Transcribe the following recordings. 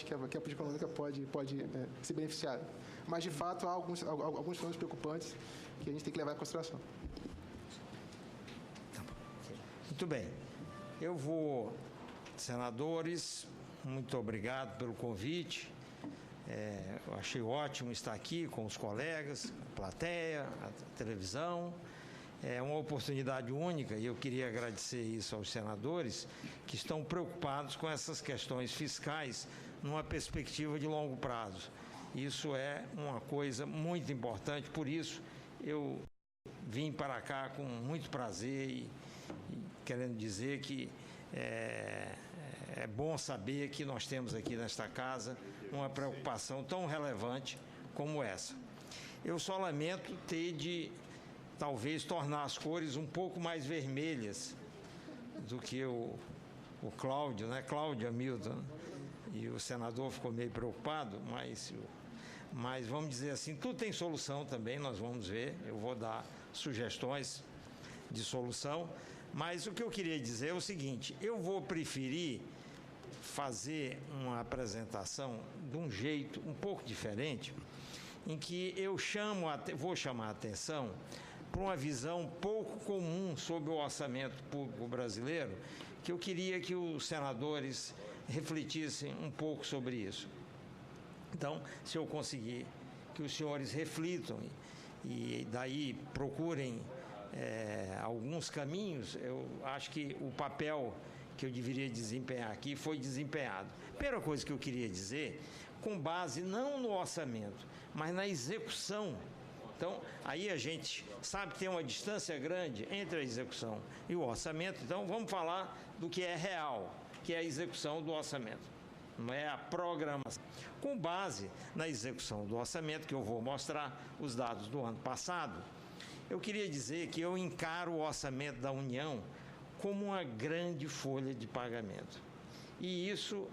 que a política econômica pode se beneficiar. Mas, de fato, há alguns fenômenos preocupantes que a gente tem que levar em consideração. Muito bem. Eu vou, senadores, muito obrigado pelo convite. Eu achei ótimo estar aqui com os colegas, a plateia, a televisão. É uma oportunidade única e eu queria agradecer isso aos senadores que estão preocupados com essas questões fiscais numa perspectiva de longo prazo. Isso é uma coisa muito importante, por isso eu vim para cá com muito prazer e querendo dizer que é bom saber que nós temos aqui nesta casa uma preocupação tão relevante como essa. Eu só lamento ter de talvez tornar as cores um pouco mais vermelhas do que o Cláudio, né? Cláudio Hamilton, e o senador ficou meio preocupado, mas vamos dizer assim, tudo tem solução também, nós vamos ver, eu vou dar sugestões de solução, mas o que eu queria dizer é o seguinte, eu vou preferir fazer uma apresentação de um jeito um pouco diferente, em que eu vou chamar a atenção para uma visão pouco comum sobre o orçamento público brasileiro, que eu queria que os senadores refletissem um pouco sobre isso. Então, se eu conseguir que os senhores reflitam e daí procurem alguns caminhos, eu acho que o papel que eu deveria desempenhar aqui foi desempenhado. Primeira coisa que eu queria dizer, com base não no orçamento, mas na execução. Então, aí a gente sabe que tem uma distância grande entre a execução e o orçamento, então vamos falar do que é real, que é a execução do orçamento, não é a programação. Com base na execução do orçamento, que eu vou mostrar os dados do ano passado, eu queria dizer que eu encaro o orçamento da União como uma grande folha de pagamento. E isso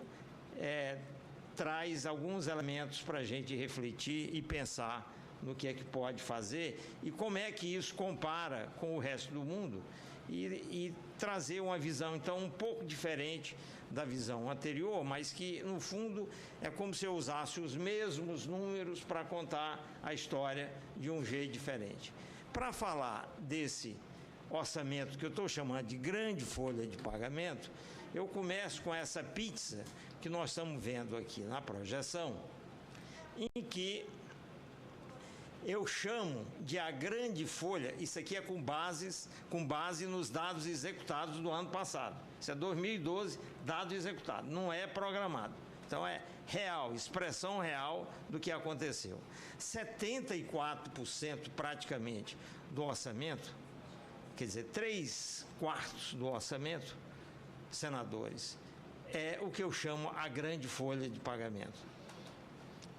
traz alguns elementos para a gente refletir e pensar no que é que pode fazer e como é que isso compara com o resto do mundo e trazer uma visão, então, um pouco diferente da visão anterior, mas que, no fundo, é como se eu usasse os mesmos números para contar a história de um jeito diferente. Para falar desse orçamento que eu estou chamando de grande folha de pagamento, eu começo com essa pizza que nós estamos vendo aqui na projeção, em que eu chamo de a grande folha, isso aqui é com base nos dados executados do ano passado. Isso é 2012, dado executado, não é programado. Então é real, expressão real do que aconteceu. 74% praticamente do orçamento, quer dizer, 3/4 do orçamento, senadores, é o que eu chamo a grande folha de pagamento.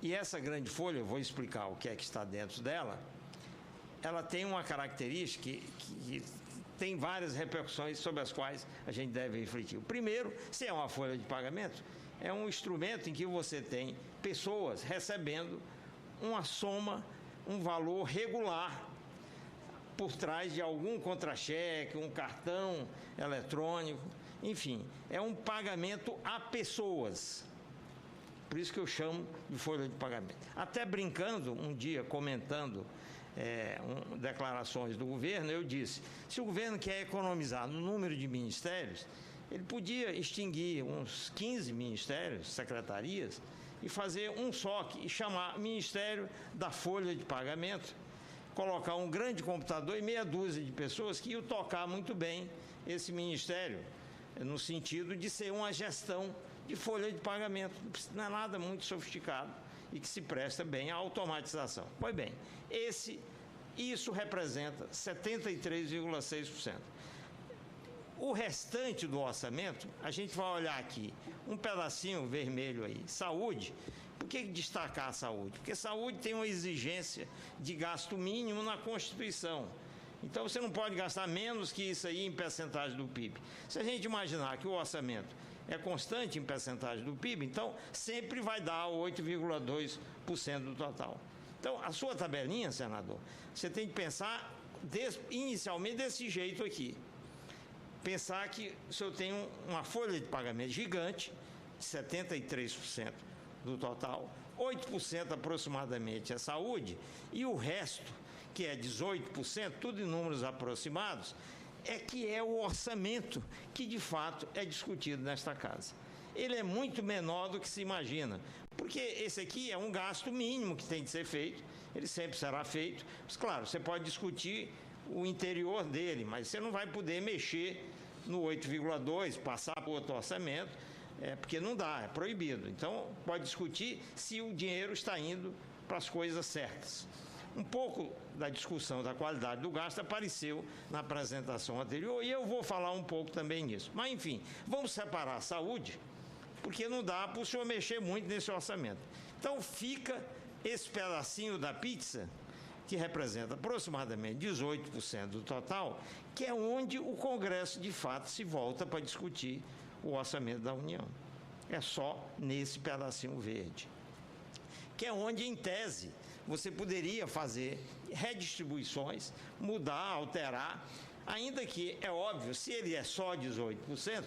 E essa grande folha, eu vou explicar o que é que está dentro dela, ela tem uma característica que tem várias repercussões sobre as quais a gente deve refletir. O primeiro, se é uma folha de pagamento, é um instrumento em que você tem pessoas recebendo uma soma, um valor regular por trás de algum contra-cheque, um cartão eletrônico, enfim, é um pagamento a pessoas. Por isso que eu chamo de folha de pagamento. Até brincando, um dia, comentando declarações do governo, eu disse, se o governo quer economizar no número de ministérios, ele podia extinguir uns 15 ministérios, secretarias, e fazer um só, e chamar Ministério da Folha de Pagamento, colocar um grande computador e meia dúzia de pessoas que iam tocar muito bem esse ministério, no sentido de ser uma gestão de folha de pagamento. Não é nada muito sofisticado e que se presta bem à automatização. Pois bem, isso representa 73,6%. O restante do orçamento, a gente vai olhar aqui, um pedacinho vermelho aí, saúde. Por que destacar a saúde? Porque saúde tem uma exigência de gasto mínimo na Constituição. Então, você não pode gastar menos que isso aí em percentagem do PIB. Se a gente imaginar que o orçamento é constante em percentagem do PIB, então sempre vai dar 8,2% do total. Então, a sua tabelinha, senador, você tem que pensar inicialmente desse jeito aqui. Pensar que se eu tenho uma folha de pagamento gigante, 73% do total, 8% aproximadamente é saúde, e o resto, que é 18%, tudo em números aproximados, é que é o orçamento que, de fato, é discutido nesta casa. Ele é muito menor do que se imagina, porque esse aqui é um gasto mínimo que tem de ser feito, ele sempre será feito. Mas, claro, você pode discutir o interior dele, mas você não vai poder mexer no 8,2, passar para outro orçamento, porque não dá, é proibido. Então, pode discutir se o dinheiro está indo para as coisas certas. Um pouco da discussão da qualidade do gasto apareceu na apresentação anterior e eu vou falar um pouco também nisso. Mas, enfim, vamos separar a saúde, porque não dá para o senhor mexer muito nesse orçamento. Então, fica esse pedacinho da pizza, que representa aproximadamente 18% do total, que é onde o Congresso, de fato, se volta para discutir o orçamento da União. É só nesse pedacinho verde, que é onde, em tese, você poderia fazer redistribuições, mudar, alterar, ainda que, é óbvio, se ele é só 18%,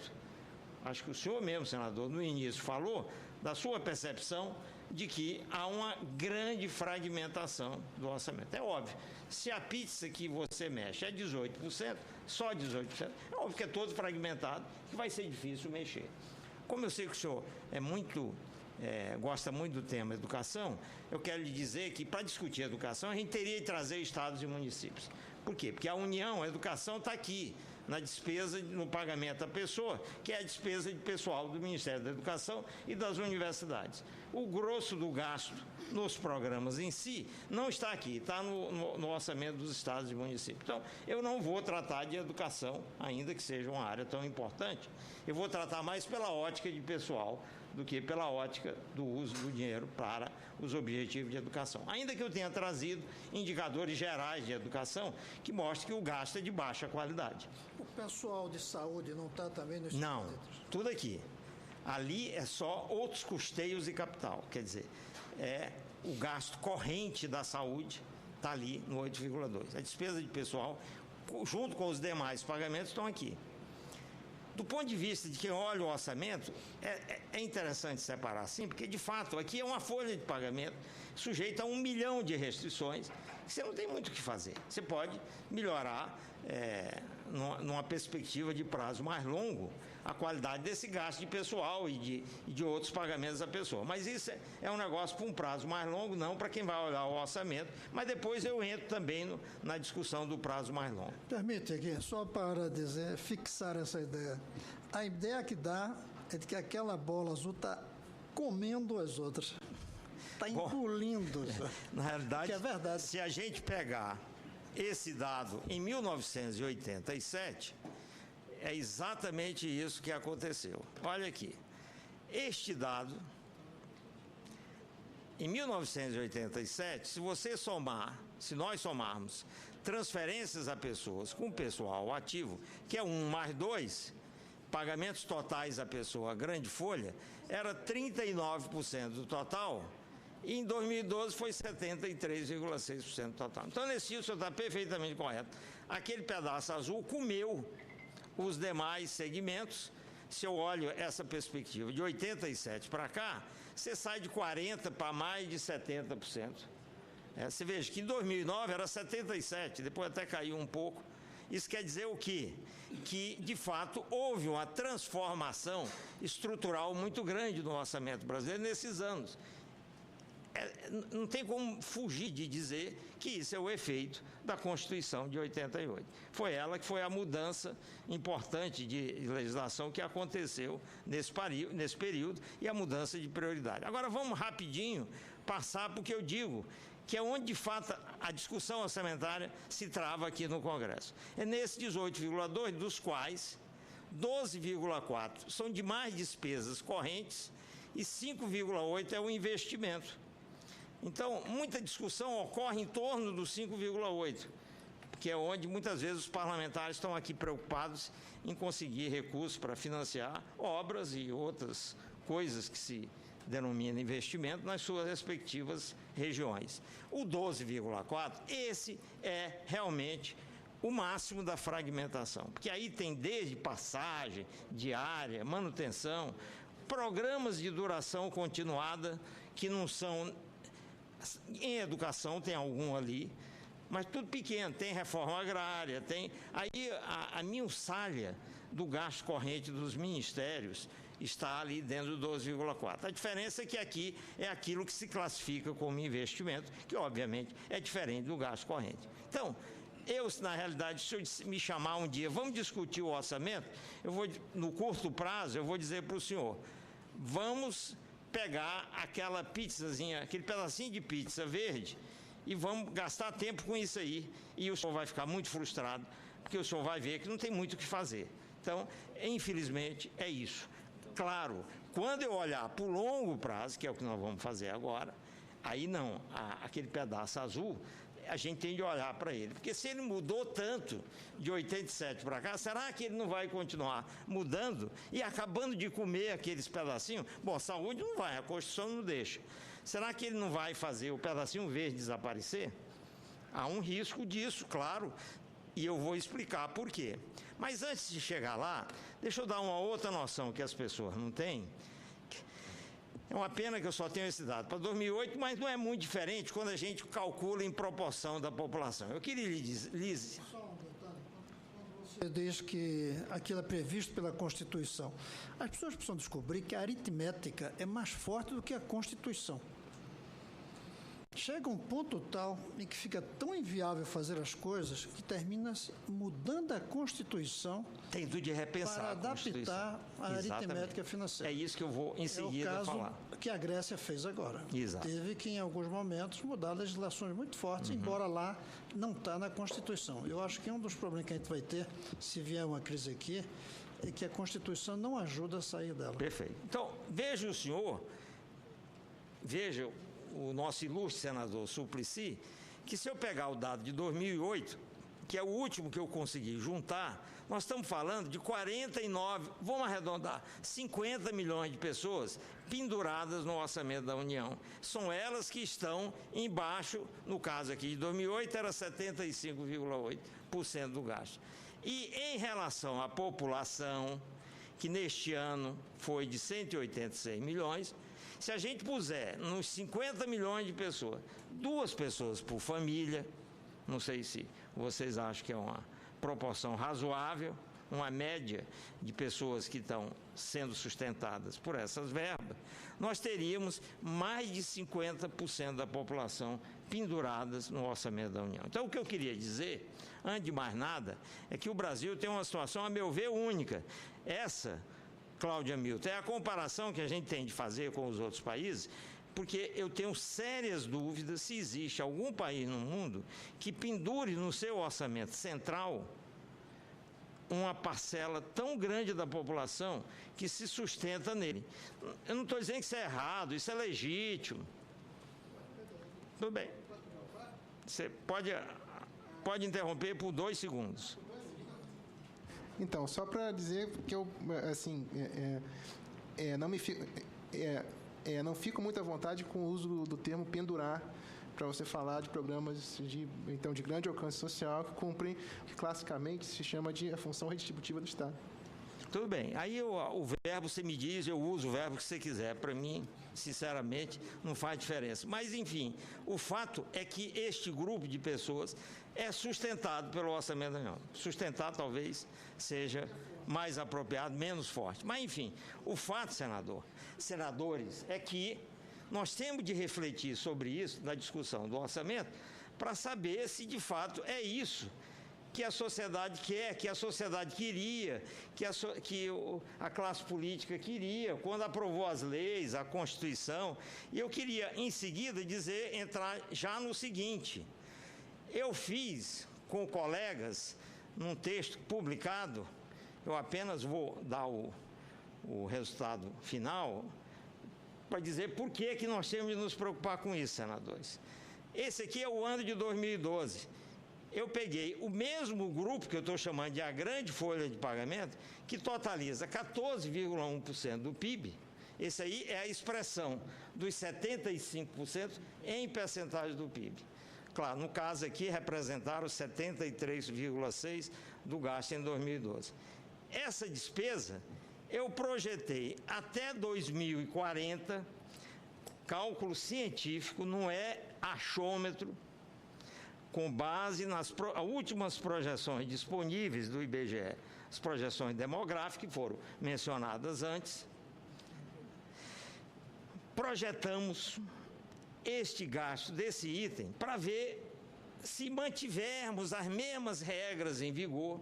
acho que o senhor mesmo, senador, no início falou da sua percepção de que há uma grande fragmentação do orçamento. É óbvio, se a pizza que você mexe é 18%, só 18%, é óbvio que é todo fragmentado, que vai ser difícil mexer. Como eu sei que o senhor gosta muito do tema educação, eu quero lhe dizer que, para discutir educação, a gente teria de trazer estados e municípios. Por quê? Porque a União, a educação está aqui, na despesa, no pagamento à pessoa, que é a despesa de pessoal do Ministério da Educação e das universidades. O grosso do gasto nos programas em si não está aqui, está no orçamento dos estados e municípios. Então, eu não vou tratar de educação, ainda que seja uma área tão importante, eu vou tratar mais pela ótica de pessoal do que pela ótica do uso do dinheiro para os objetivos de educação. Ainda que eu tenha trazido indicadores gerais de educação que mostrem que o gasto é de baixa qualidade. O pessoal de saúde não está também nesse? Não, tudo aqui. Ali é só outros custeios e capital. Quer dizer, o gasto corrente da saúde está ali no 8,2. A despesa de pessoal, junto com os demais pagamentos, estão aqui. Do ponto de vista de quem olha o orçamento, é interessante separar assim, porque, de fato, aqui é uma folha de pagamento sujeita a 1 milhão de restrições, que você não tem muito o que fazer. Você pode melhorar, numa perspectiva de prazo mais longo, a qualidade desse gasto de pessoal e de outros pagamentos da pessoa. Mas isso é um negócio para um prazo mais longo, não para quem vai olhar o orçamento, mas depois eu entro também na discussão do prazo mais longo. Permite aqui, só para fixar essa ideia. A ideia que dá é de que aquela bola azul está comendo as outras. Está engolindo. Na realidade, que é verdade. Se a gente pegar esse dado em 1987, é exatamente isso que aconteceu. Olha aqui, este dado, em 1987, se nós somarmos transferências a pessoas com pessoal ativo, que é 1 mais 2, pagamentos totais à pessoa, grande folha, era 39% do total, e em 2012 foi 73,6% do total. Então, nesse sentido, o senhor está perfeitamente correto. Aquele pedaço azul comeu os demais segmentos. Se eu olho essa perspectiva de 87 para cá, você sai de 40% para mais de 70%. Você veja que em 2009 era 77%, depois até caiu um pouco. Isso quer dizer o quê? Que, de fato, houve uma transformação estrutural muito grande no orçamento brasileiro nesses anos. Não tem como fugir de dizer que isso é o efeito da Constituição de 88. Foi ela que foi a mudança importante de legislação que aconteceu nesse período e a mudança de prioridade. Agora vamos rapidinho passar para o que eu digo, que é onde de fato a discussão orçamentária se trava aqui no Congresso. É nesse 18,2, dos quais 12,4 são de mais despesas correntes e 5,8 é o investimento. Então, muita discussão ocorre em torno do 5,8, que é onde muitas vezes os parlamentares estão aqui preocupados em conseguir recursos para financiar obras e outras coisas que se denomina investimento nas suas respectivas regiões. O 12,4, esse é realmente o máximo da fragmentação, porque aí tem desde passagem, diária, manutenção, programas de duração continuada, que não são... Em educação tem algum ali, mas tudo pequeno, tem reforma agrária, tem... Aí a minusvalha do gasto corrente dos ministérios está ali dentro do 12,4. A diferença é que aqui é aquilo que se classifica como investimento, que obviamente é diferente do gasto corrente. Então, na realidade, se eu me chamar um dia, vamos discutir o orçamento, no curto prazo, eu vou dizer para o senhor, vamos pegar aquela pizzazinha, aquele pedacinho de pizza verde, e vamos gastar tempo com isso aí, e o senhor vai ficar muito frustrado, porque o senhor vai ver que não tem muito o que fazer. Então, infelizmente, é isso. Claro, quando eu olhar para o longo prazo, que é o que nós vamos fazer agora, aí não, aquele pedaço azul, a gente tem de olhar para ele. Porque se ele mudou tanto de 87 para cá, será que ele não vai continuar mudando e acabando de comer aqueles pedacinhos? Bom, saúde não vai, a Constituição não deixa. Será que ele não vai fazer o pedacinho verde desaparecer? Há um risco disso, claro, e eu vou explicar por quê. Mas antes de chegar lá, deixa eu dar uma outra noção que as pessoas não têm. É uma pena que eu só tenho esse dado para 2008, mas não é muito diferente quando a gente calcula em proporção da população. Eu queria lhe dizer... Só um detalhe. Quando você diz que aquilo é previsto pela Constituição, as pessoas precisam descobrir que a aritmética é mais forte do que a Constituição. Chega um ponto tal em que fica tão inviável fazer as coisas que termina mudando a Constituição tem tudo de repensar para adaptar a aritmética financeira. É isso que eu vou em seguida falar. É o caso que a Grécia fez agora. Exato. Teve que, em alguns momentos, mudar legislações muito fortes, embora lá não está na Constituição. Eu acho que um dos problemas que a gente vai ter, se vier uma crise aqui, é que a Constituição não ajuda a sair dela. Perfeito. Então, veja o senhor, veja o nosso ilustre senador Suplicy, que se eu pegar o dado de 2008, que é o último que eu consegui juntar, nós estamos falando de 49, vamos arredondar, 50 milhões de pessoas penduradas no orçamento da União. São elas que estão embaixo, no caso aqui de 2008, era 75,8% do gasto. E em relação à população, que neste ano foi de 186 milhões, se a gente puser nos 50 milhões de pessoas, 2 pessoas por família, não sei se vocês acham que é uma proporção razoável, uma média de pessoas que estão sendo sustentadas por essas verbas, nós teríamos mais de 50% da população penduradas no orçamento da União. Então, o que eu queria dizer, antes de mais nada, é que o Brasil tem uma situação, a meu ver, única. Essa, Cláudia Milton, é a comparação que a gente tem de fazer com os outros países, porque eu tenho sérias dúvidas se existe algum país no mundo que pendure no seu orçamento central uma parcela tão grande da população que se sustenta nele. Eu não estou dizendo que isso é errado, isso é legítimo. Tudo bem. Você pode interromper por 2 segundos. Então, só para dizer que eu, assim, não fico muito à vontade com o uso do termo pendurar para você falar de programas de grande alcance social que cumprem o que classicamente se chama de a função redistributiva do Estado. Tudo bem. Aí o verbo, você me diz, eu uso o verbo que você quiser. Para mim, sinceramente, não faz diferença. Mas, enfim, o fato é que este grupo de pessoas é sustentado pelo orçamento da União. Sustentar talvez seja mais apropriado, menos forte. Mas, enfim, o fato, senadores, é que nós temos de refletir sobre isso na discussão do orçamento para saber se, de fato, é isso que a sociedade quer, que a sociedade queria, que a classe política queria, quando aprovou as leis, a Constituição. E eu queria, em seguida, entrar já no seguinte. Eu fiz com colegas, num texto publicado, eu apenas vou dar o resultado final, para dizer por que nós temos de nos preocupar com isso, senadores. Esse aqui é o ano de 2012. Eu peguei o mesmo grupo que eu estou chamando de a grande folha de pagamento, que totaliza 14,1% do PIB. Esse aí é a expressão dos 75% em percentagem do PIB. Claro, no caso aqui, representaram 73,6% do gasto em 2012. Essa despesa eu projetei até 2040, cálculo científico, não é achômetro, com base nas últimas projeções disponíveis do IBGE, as projeções demográficas que foram mencionadas antes. Projetamos este gasto desse item para ver se mantivermos as mesmas regras em vigor,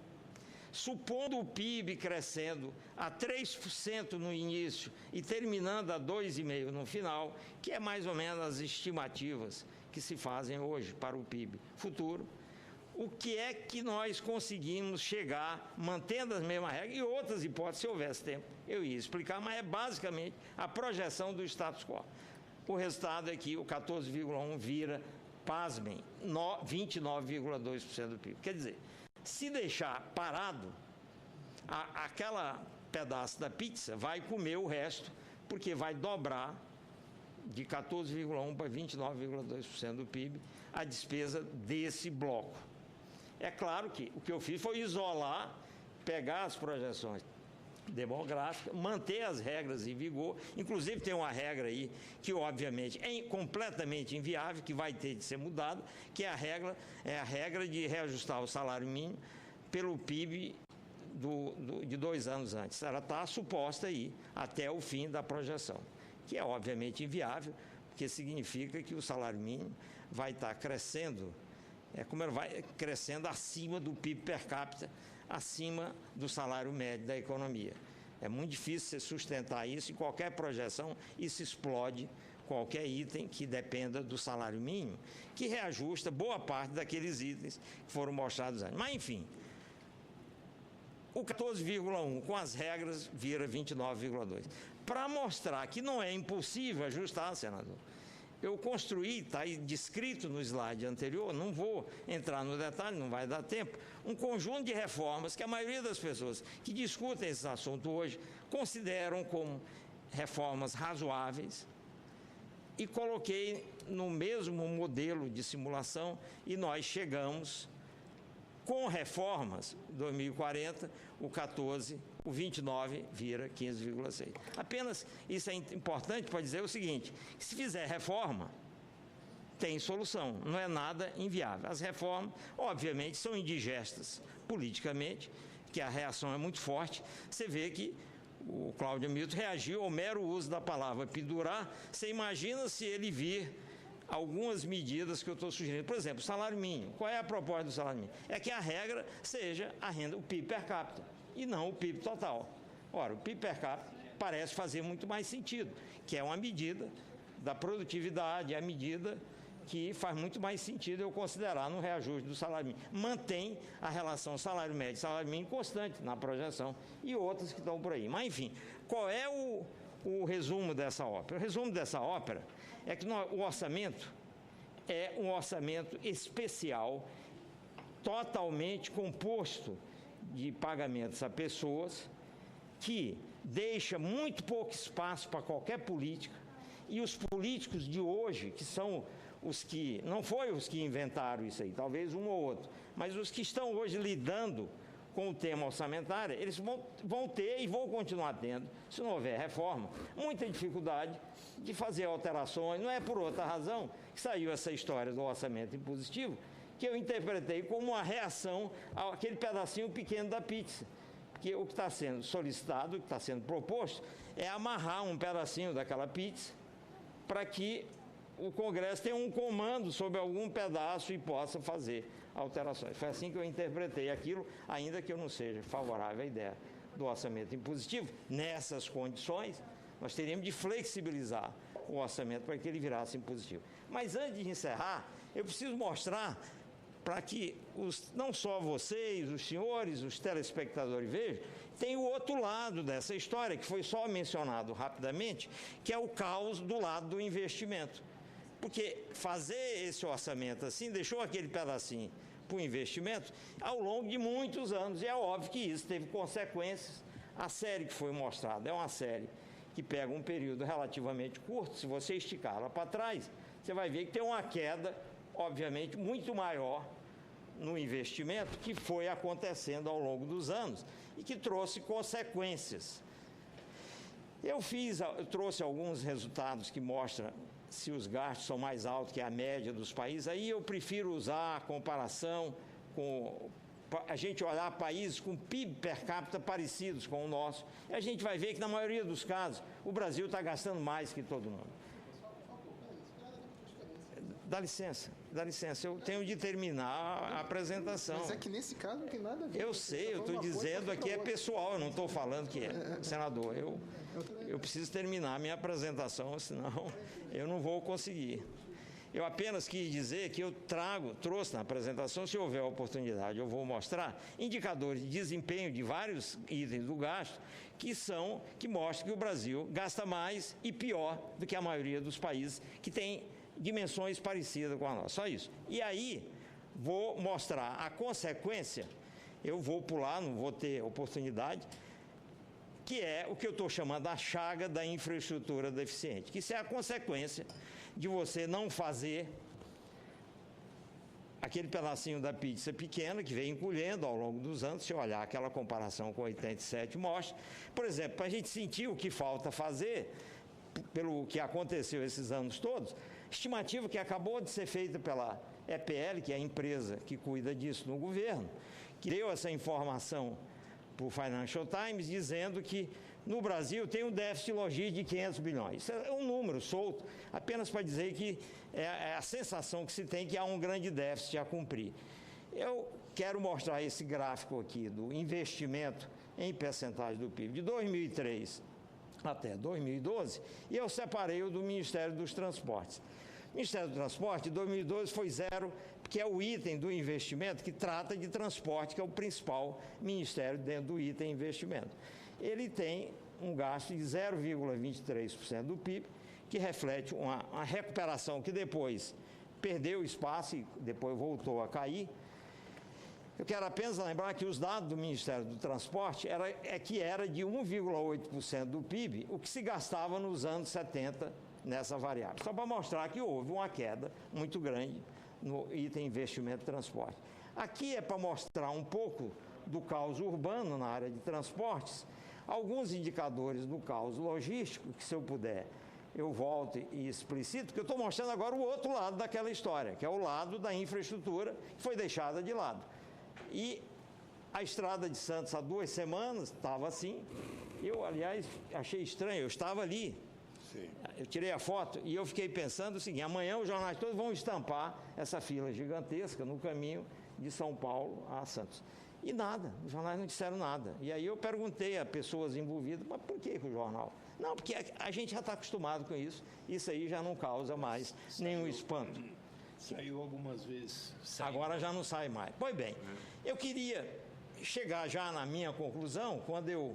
supondo o PIB crescendo a 3% no início e terminando a 2,5% no final, que é mais ou menos as estimativas que se fazem hoje para o PIB futuro, o que é que nós conseguimos chegar mantendo as mesmas regras e outras hipóteses, se houvesse tempo, eu ia explicar, mas é basicamente a projeção do status quo. O resultado é que o 14,1% vira, pasmem, 29,2% do PIB. Quer dizer, se deixar parado, aquela pedaço da pizza vai comer o resto, porque vai dobrar de 14,1% para 29,2% do PIB a despesa desse bloco. É claro que o que eu fiz foi isolar, pegar as projeções demográficas, manter as regras em vigor, inclusive tem uma regra aí que obviamente é completamente inviável, que vai ter de ser mudada, que é a regra de reajustar o salário mínimo pelo PIB de 2 anos antes. Ela está suposta aí até o fim da projeção, que é obviamente inviável, porque significa que o salário mínimo vai estar crescendo, como ele vai crescendo acima do PIB per capita, acima do salário médio da economia. É muito difícil você sustentar isso, em qualquer projeção isso explode, qualquer item que dependa do salário mínimo, que reajusta boa parte daqueles itens que foram mostrados antes. Mas, enfim, o 14,1 com as regras vira 29,2. Para mostrar que não é impossível ajustar, senador, eu construí, está aí descrito no slide anterior, não vou entrar no detalhe, não vai dar tempo, um conjunto de reformas que a maioria das pessoas que discutem esse assunto hoje consideram como reformas razoáveis, e coloquei no mesmo modelo de simulação e nós chegamos, com reformas, 2040, o 14, o 29 vira 15,6. Apenas isso é importante para dizer o seguinte, que se fizer reforma, tem solução, não é nada inviável. As reformas, obviamente, são indigestas politicamente, que a reação é muito forte. Você vê que o Cláudio Milton reagiu ao mero uso da palavra pendurar. Você imagina se ele vir algumas medidas que eu estou sugerindo. Por exemplo, o salário mínimo. Qual é a proposta do salário mínimo? É que a regra seja a renda, o PIB per capita, e não o PIB total. Ora, o PIB per capita parece fazer muito mais sentido, que é uma medida da produtividade, é a medida que faz muito mais sentido eu considerar no reajuste do salário mínimo. Mantém a relação salário médio e salário mínimo constante na projeção e outras que estão por aí. Mas, enfim, qual é o resumo dessa ópera? O resumo dessa ópera é que o orçamento é um orçamento especial, totalmente composto de pagamentos a pessoas, que deixa muito pouco espaço para qualquer política, e os políticos de hoje, que são os que, não foi os que inventaram isso aí, talvez um ou outro, mas os que estão hoje lidando com o tema orçamentário, eles vão ter e vão continuar tendo, se não houver reforma, muita dificuldade de fazer alterações. Não é por outra razão que saiu essa história do orçamento impositivo, que eu interpretei como uma reação àquele pedacinho pequeno da pizza. Porque o que está sendo solicitado, o que está sendo proposto, é amarrar um pedacinho daquela pizza para que o Congresso tenha um comando sobre algum pedaço e possa fazer alterações. Foi assim que eu interpretei aquilo, ainda que eu não seja favorável à ideia do orçamento impositivo. Nessas condições, nós teríamos de flexibilizar o orçamento para que ele virasse impositivo. Mas antes de encerrar, eu preciso mostrar para que não só vocês, os senhores, os telespectadores vejam, tem o outro lado dessa história, que foi só mencionado rapidamente, que é o caos do lado do investimento. Porque fazer esse orçamento assim deixou aquele pedacinho para o investimento ao longo de muitos anos. E é óbvio que isso teve consequências. A série que foi mostrada é uma série que pega um período relativamente curto. Se você esticar ela para trás, você vai ver que tem uma queda, obviamente, muito maior no investimento que foi acontecendo ao longo dos anos e que trouxe consequências Eu trouxe alguns resultados que mostram se os gastos são mais altos que a média dos países. Aí eu prefiro usar a comparação com a gente olhar países com PIB per capita parecidos com o nosso, e a gente vai ver que, na maioria dos casos, o Brasil está gastando mais que todo mundo. Dá licença, eu tenho de terminar a apresentação. Mas é que nesse caso não tem nada a ver. Eu sei, eu estou dizendo aqui é pessoal, eu não estou falando que é. Senador, eu preciso terminar a minha apresentação, senão eu não vou conseguir. Eu apenas quis dizer que eu trouxe na apresentação, se houver oportunidade, eu vou mostrar indicadores de desempenho de vários itens do gasto que mostram que o Brasil gasta mais e pior do que a maioria dos países que tem dimensões parecidas com a nossa. Só isso. E aí, vou mostrar a consequência, eu vou pular, não vou ter oportunidade, que é o que eu estou chamando a chaga da infraestrutura deficiente, que isso é a consequência de você não fazer aquele pedacinho da pizza pequena que vem encolhendo ao longo dos anos. Se olhar aquela comparação com 87 mostra, por exemplo, para a gente sentir o que falta fazer, pelo que aconteceu esses anos todos, estimativa que acabou de ser feita pela EPL, que é a empresa que cuida disso no governo, que deu essa informação para o Financial Times, dizendo que no Brasil tem um déficit logístico de 500 bilhões. Isso é um número solto, apenas para dizer que é a sensação que se tem que há um grande déficit a cumprir. Eu quero mostrar esse gráfico aqui do investimento em percentagem do PIB de 2003 até 2012, e eu separei o do Ministério dos Transportes. O Ministério do Transporte, em 2012, foi zero, que é o item do investimento que trata de transporte, que é o principal ministério dentro do item investimento. Ele tem um gasto de 0,23% do PIB, que reflete uma recuperação que depois perdeu espaço e depois voltou a cair. Eu quero apenas lembrar que os dados do Ministério do Transporte era de 1,8% do PIB, o que se gastava nos anos 70 nessa variável. Só para mostrar que houve uma queda muito grande no item investimento e transporte. Aqui é para mostrar um pouco do caos urbano na área de transportes, alguns indicadores do caos logístico, que se eu puder eu volto e explicito, que eu estou mostrando agora o outro lado daquela história, que é o lado da infraestrutura que foi deixada de lado. E a estrada de Santos há 2 semanas estava assim. Eu, aliás, achei estranho, eu estava ali. Sim. Eu tirei a foto e eu fiquei pensando o seguinte: amanhã os jornais todos vão estampar essa fila gigantesca no caminho de São Paulo a Santos. E nada, os jornais não disseram nada. E aí eu perguntei a pessoas envolvidas, mas por que o jornal? Não, porque a gente já está acostumado com isso, isso aí já não causa mais nenhum espanto. Saiu algumas vezes. Agora já não sai mais. Pois bem, eu queria chegar já na minha conclusão, quando eu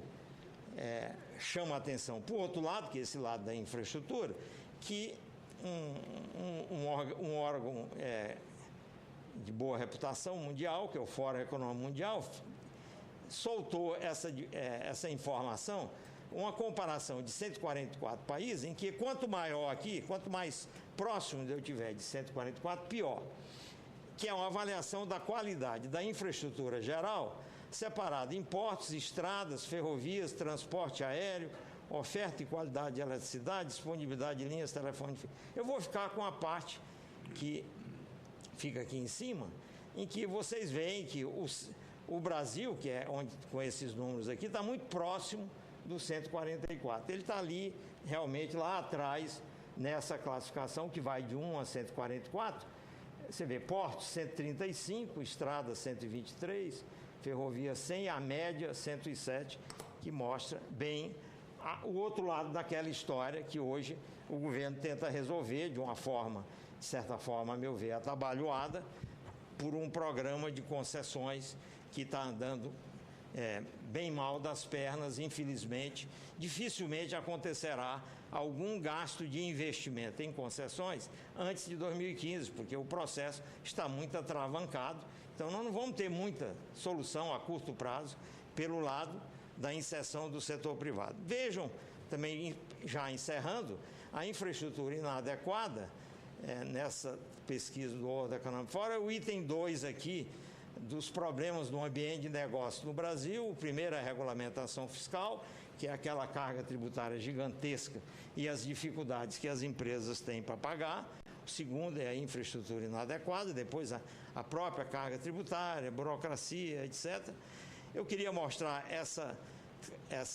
chamo a atenção para o outro lado, que é esse lado da infraestrutura, que um órgão de boa reputação mundial, que é o Fórum Econômico Mundial, soltou essa informação, uma comparação de 144 países, em que quanto maior aqui, quanto mais próximo eu tiver de 144, pior. Que é uma avaliação da qualidade da infraestrutura geral, separada em portos, estradas, ferrovias, transporte aéreo, oferta e qualidade de eletricidade, disponibilidade de linhas telefônicas. Eu vou ficar com a parte que fica aqui em cima, em que vocês veem que o Brasil, que é onde com esses números aqui, está muito próximo do 144. Ele está ali, realmente, lá atrás, nessa classificação, que vai de 1 a 144. Você vê portos 135, estradas 123, ferrovia 100, a média 107, que mostra bem o outro lado daquela história que hoje o governo tenta resolver de uma forma, de certa forma, a meu ver, atabalhoada, por um programa de concessões que está andando bem mal das pernas, infelizmente. Dificilmente acontecerá algum gasto de investimento em concessões antes de 2015, porque o processo está muito atravancado. Então, nós não vamos ter muita solução a curto prazo pelo lado da inserção do setor privado. Vejam, também já encerrando, a infraestrutura inadequada, nessa pesquisa do World Economic Forum, o item 2 aqui, dos problemas no ambiente de negócio no Brasil. O primeiro é a regulamentação fiscal, que é aquela carga tributária gigantesca e as dificuldades que as empresas têm para pagar. O segundo é a infraestrutura inadequada, depois a própria carga tributária, burocracia, etc. Eu queria mostrar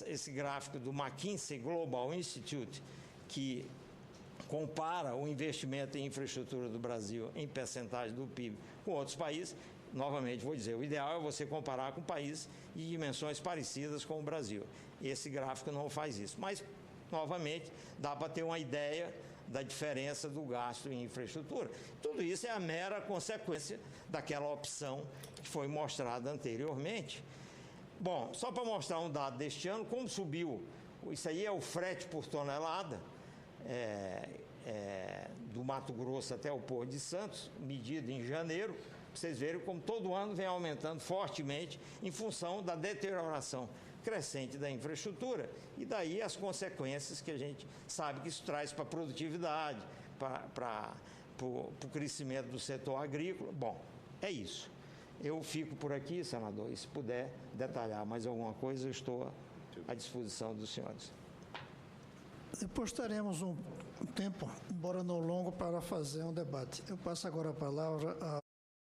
esse gráfico do McKinsey Global Institute, que compara o investimento em infraestrutura do Brasil em percentagem do PIB com outros países. Novamente, vou dizer, o ideal é você comparar com países de dimensões parecidas com o Brasil. Esse gráfico não faz isso, mas, novamente, dá para ter uma ideia da diferença do gasto em infraestrutura. Tudo isso é a mera consequência daquela opção que foi mostrada anteriormente. Bom, só para mostrar um dado deste ano, como subiu, isso aí é o frete por tonelada, do Mato Grosso até o Porto de Santos, medido em janeiro. Vocês verem como todo ano vem aumentando fortemente em função da deterioração crescente da infraestrutura e daí as consequências que a gente sabe que isso traz para a produtividade, para o crescimento do setor agrícola. Bom, é isso. Eu fico por aqui, senador, e se puder detalhar mais alguma coisa, eu estou à disposição dos senhores. Depois teremos um tempo, embora não longo, para fazer um debate. Eu passo agora a palavra a